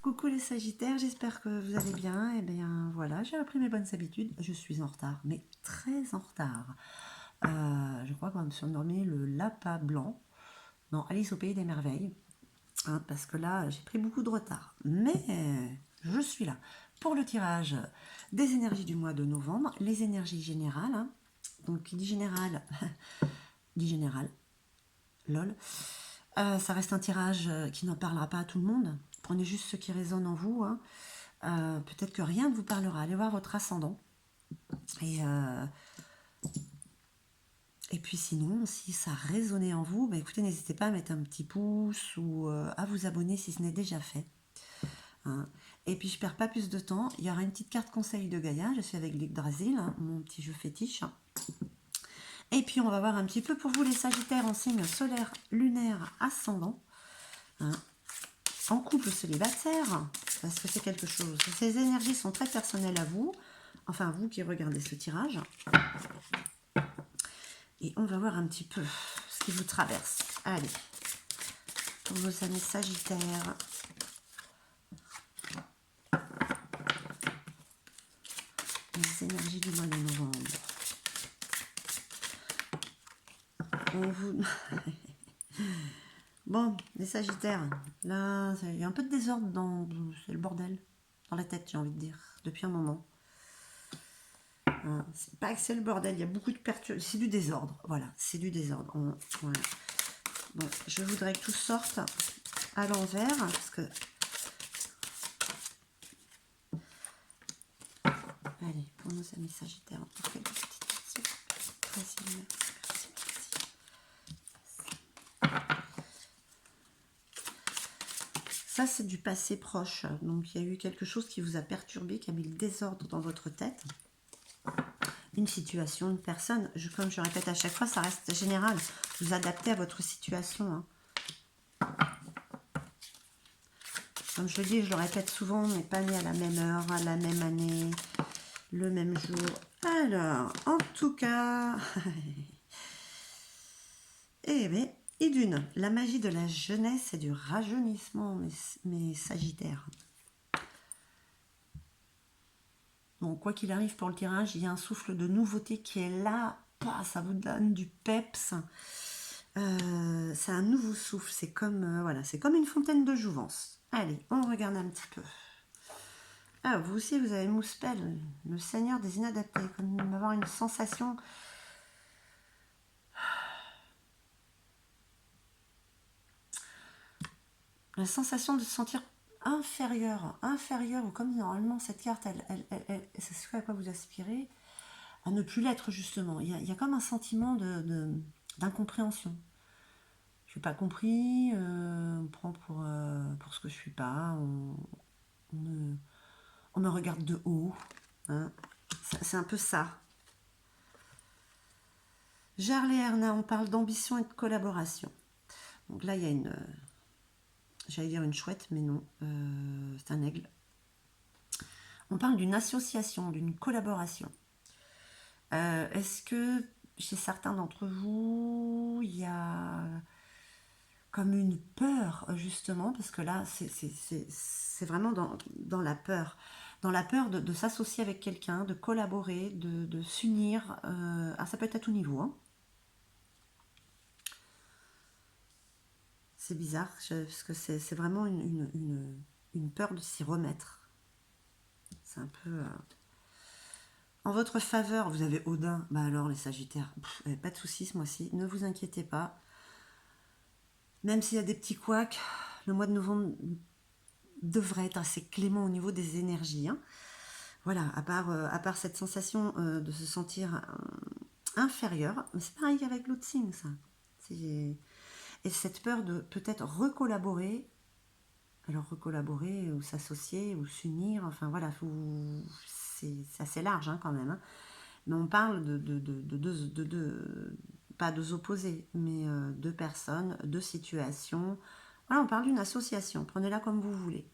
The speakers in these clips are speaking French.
Coucou les Sagittaires, j'espère que vous allez bien. Eh bien voilà, j'ai repris mes bonnes habitudes. Je suis en retard, mais très en retard. Je crois qu'on va me surnommer le lapin blanc dans Alice au pays des merveilles. Hein, parce que là, j'ai pris beaucoup de retard. Mais je suis là pour le tirage des énergies du mois de novembre, les énergies générales. Hein. Donc qui dit général, dit général, lol. Ça reste un tirage qui n'en parlera pas à tout le monde. Prenez juste ce qui résonne en vous. Hein. Peut-être que rien ne vous parlera. Allez voir votre ascendant. Et puis sinon, si ça résonnait en vous, bah écoutez, n'hésitez pas à mettre un petit pouce ou à vous abonner si ce n'est déjà fait. Hein. Et puis je perds pas plus de temps. Il y aura une petite carte conseil de Gaïa. Je suis avec l'Yggdrasil, hein, mon petit jeu fétiche. Et puis on va voir un petit peu pour vous les Sagittaires en signe solaire, lunaire, ascendant. Hein. En couple célibataire, parce que c'est quelque chose. Ces énergies sont très personnelles à vous. Enfin, vous qui regardez ce tirage. Et on va voir un petit peu ce qui vous traverse. Allez, pour vos amis Sagittaires. Les énergies du mois de novembre. On vous... Bon, les Sagittaires, là, il y a un peu de désordre dans... C'est le bordel dans la tête, j'ai envie de dire, depuis un moment. C'est pas que c'est le bordel, il y a beaucoup de perturbations. C'est du désordre, voilà, c'est du désordre. Voilà. Bon, je voudrais que tout sorte à l'envers, parce que... Allez, pour nos amis Sagittaires, on fait quelques petites questions. Merci. Ça, c'est du passé proche. Donc, il y a eu quelque chose qui vous a perturbé, qui a mis le désordre dans votre tête. Une situation, une personne. Comme je répète à chaque fois, ça reste général. Vous adaptez à votre situation. Hein. Comme je le dis, je le répète souvent, on n'est pas né à la même heure, à la même année, le même jour. Alors, en tout cas... Eh bien... Et d'une, la magie de la jeunesse et du rajeunissement, mes Sagittaires. Bon, quoi qu'il arrive pour le tirage, il y a un souffle de nouveauté qui est là. Ça vous donne du peps. C'est un nouveau souffle. C'est comme, voilà, c'est comme une fontaine de jouvence. Allez, on regarde un petit peu. Ah, vous aussi, vous avez Mouspel, le seigneur des inadaptés. Comme avoir une sensation... La sensation de se sentir inférieur, ou comme normalement cette carte, c'est ce à quoi vous aspirez, à ne plus l'être justement. Il y a comme un sentiment d'incompréhension. Je suis pas compris, on me prend pour ce que je suis pas, on me regarde de haut. Hein. C'est un peu ça. Jarle et Erna, on parle d'ambition et de collaboration. Donc là, il y a une... J'allais dire une chouette, mais non. C'est un aigle. On parle d'une association, d'une collaboration. Est-ce que chez certains d'entre vous, il y a comme une peur, justement, parce que là, c'est vraiment dans la peur. Dans la peur de s'associer avec quelqu'un, de collaborer, de s'unir. Ça peut être à tout niveau. Hein. C'est bizarre, parce que c'est vraiment une peur de s'y remettre. C'est un peu... En votre faveur, vous avez Odin. Bah alors, les Sagittaires, pas de soucis ce mois-ci. Ne vous inquiétez pas. Même s'il y a des petits couacs, le mois de novembre devrait être assez clément au niveau des énergies. Hein. Voilà, à part cette sensation de se sentir inférieur. Mais c'est pareil qu'avec l'autre signe, ça. Et cette peur de peut-être recollaborer. Alors, recollaborer ou s'associer ou s'unir. Enfin, voilà, c'est assez large hein, quand même. Hein. Mais on parle pas deux opposés, mais deux personnes, deux situations. Voilà, on parle d'une association. Prenez-la comme vous voulez.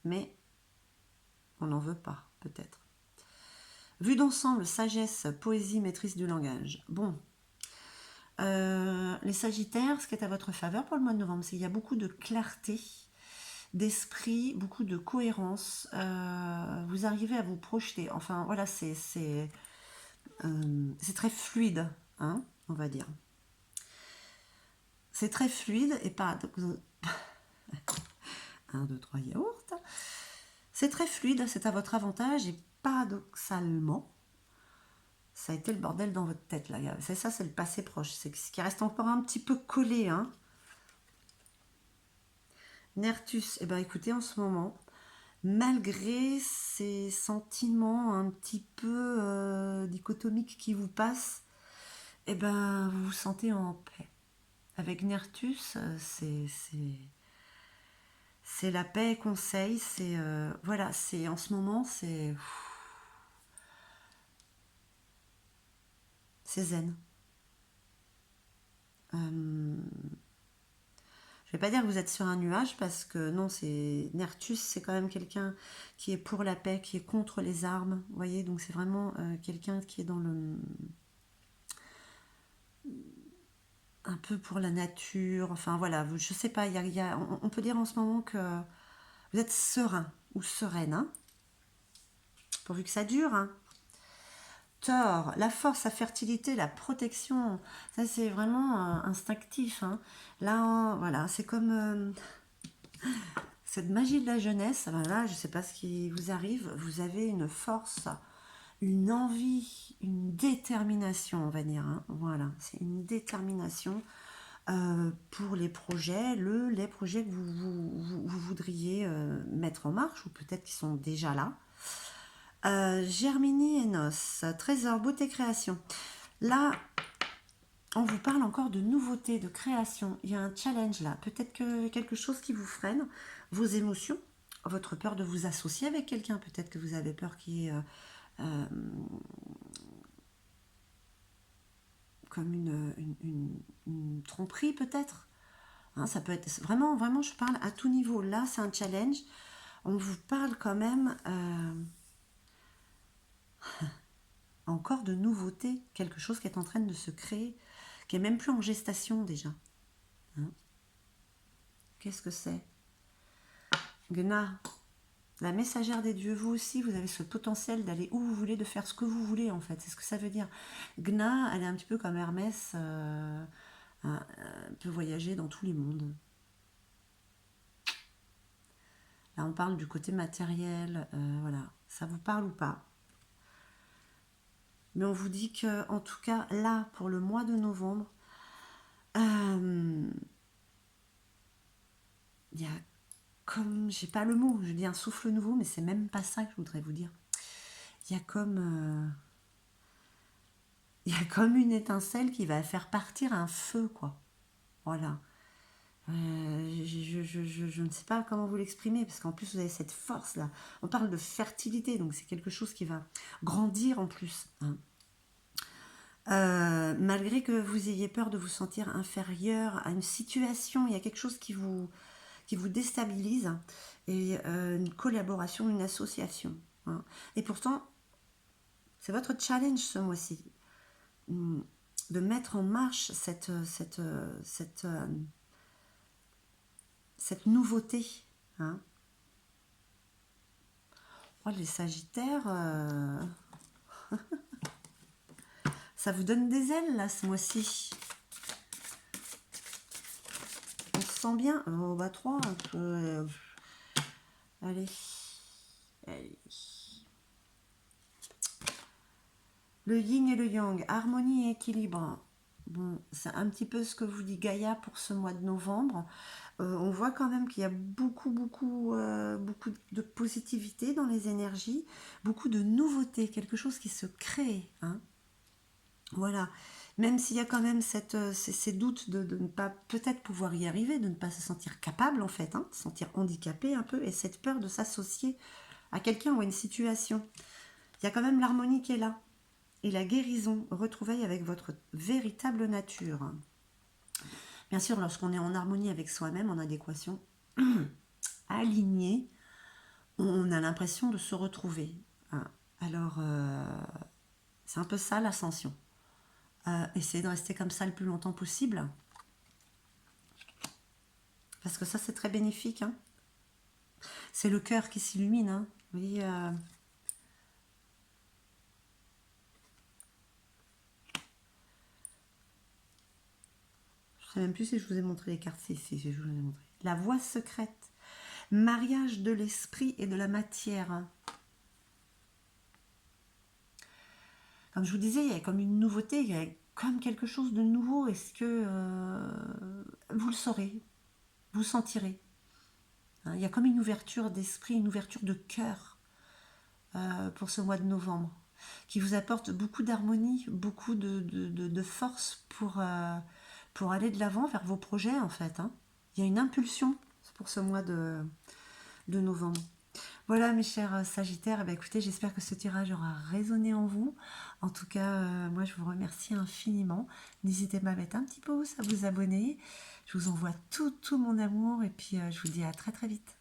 Mais on n'en veut pas, peut-être. Vue d'ensemble, sagesse, poésie, maîtrise du langage. Bon. Les Sagittaires, ce qui est à votre faveur pour le mois de novembre, c'est qu'il y a beaucoup de clarté. d'esprit, beaucoup de cohérence. Vous arrivez à vous projeter. Enfin, voilà, c'est très fluide, hein, on va dire. C'est très fluide et pas... 1, 2, 3 yaourts. C'est très fluide, c'est à votre avantage et paradoxalement, ça a été le bordel dans votre tête là. C'est ça, c'est le passé proche. C'est ce qui reste encore un petit peu collé, hein. Nertus, eh ben écoutez, en ce moment, malgré ces sentiments un petit peu dichotomiques qui vous passent, eh ben vous vous sentez en paix. Avec Nertus, c'est la paix conseil, c'est voilà, c'est en ce moment, c'est zen. Je vais pas dire que vous êtes sur un nuage parce que non, c'est Nertus, c'est quand même quelqu'un qui est pour la paix, qui est contre les armes, vous voyez, donc c'est vraiment quelqu'un qui est dans le un peu pour la nature, enfin voilà, je sais pas, on peut dire en ce moment que vous êtes serein ou sereine, hein, pourvu que ça dure, hein. Thor, la force, la fertilité, la protection, ça c'est vraiment instinctif, hein. Là, voilà, c'est comme cette magie de la jeunesse. Voilà, je ne sais pas ce qui vous arrive, vous avez une force, une envie, une détermination, on va dire, hein. Voilà, c'est une détermination pour les projets, les projets que vous voudriez mettre en marche, ou peut-être qu'ils sont déjà là. Germini et Nos, Trésor, beauté, création. Là, on vous parle encore de nouveautés, de création. Il y a un challenge là. Peut-être que quelque chose qui vous freine, vos émotions, votre peur de vous associer avec quelqu'un. Peut-être que vous avez peur qu'il y ait comme une tromperie peut-être. Hein, ça peut être vraiment, vraiment, je parle à tout niveau. Là, c'est un challenge. On vous parle quand même encore de nouveautés, quelque chose qui est en train de se créer, qui est même plus en gestation déjà. Hein. Qu'est-ce que c'est? Gna, la messagère des dieux, vous aussi, vous avez ce potentiel d'aller où vous voulez, de faire ce que vous voulez en fait. C'est ce que ça veut dire. Gna, elle est un petit peu comme Hermès, peut voyager dans tous les mondes. Là, on parle du côté matériel, voilà. Ça vous parle ou pas? Mais on vous dit que, en tout cas, là, pour le mois de novembre, il y a comme, j'ai pas le mot, je dis un souffle nouveau, mais c'est même pas ça que je voudrais vous dire. Il y a comme, il y a comme une étincelle qui va faire partir un feu, quoi. Voilà. Je ne sais pas comment vous l'exprimer, parce qu'en plus vous avez cette force-là. On parle de fertilité, donc c'est quelque chose qui va grandir en plus, hein. Malgré que vous ayez peur de vous sentir inférieur à une situation, il y a quelque chose qui vous déstabilise, et une collaboration, une association, hein. Et pourtant, c'est votre challenge ce mois-ci, de mettre en marche cette nouveauté, hein. Oh, les Sagittaires, ça vous donne des ailes là ce mois-ci. On se sent bien. Oh bah 3. Allez. Allez. Le yin et le yang, harmonie et équilibre. Bon, c'est un petit peu ce que vous dit Gaïa pour ce mois de novembre. On voit quand même qu'il y a beaucoup de positivité dans les énergies, beaucoup de nouveautés, quelque chose qui se crée, hein. Voilà. Même s'il y a quand même ces doutes de ne pas peut-être pouvoir y arriver, de ne pas se sentir capable en fait, hein, de se sentir handicapé un peu, et cette peur de s'associer à quelqu'un ou à une situation. Il y a quand même l'harmonie qui est là. Et la guérison, retrouvaille avec votre véritable nature. Bien sûr, lorsqu'on est en harmonie avec soi-même, en adéquation, aligné, on a l'impression de se retrouver, hein. Alors, c'est un peu ça l'ascension. Essayez de rester comme ça le plus longtemps possible. Parce que ça, c'est très bénéfique, hein. C'est le cœur qui s'illumine, hein. Vous voyez, je ne sais même plus si je vous ai montré les cartes. Si, je vous ai montré. La voie secrète. Mariage de l'esprit et de la matière. Comme je vous disais, il y a comme une nouveauté, il y a comme quelque chose de nouveau. Est-ce que vous le saurez, vous le sentirez, hein. Il y a comme une ouverture d'esprit, une ouverture de cœur pour ce mois de novembre, qui vous apporte beaucoup d'harmonie, beaucoup de force pour aller de l'avant vers vos projets en fait, hein. Il y a une impulsion pour ce mois de novembre. Voilà mes chers Sagittaires, eh bien, écoutez, j'espère que ce tirage aura résonné en vous. En tout cas, moi je vous remercie infiniment. N'hésitez pas à mettre un petit pouce, à vous abonner. Je vous envoie tout mon amour et puis je vous dis à très très vite.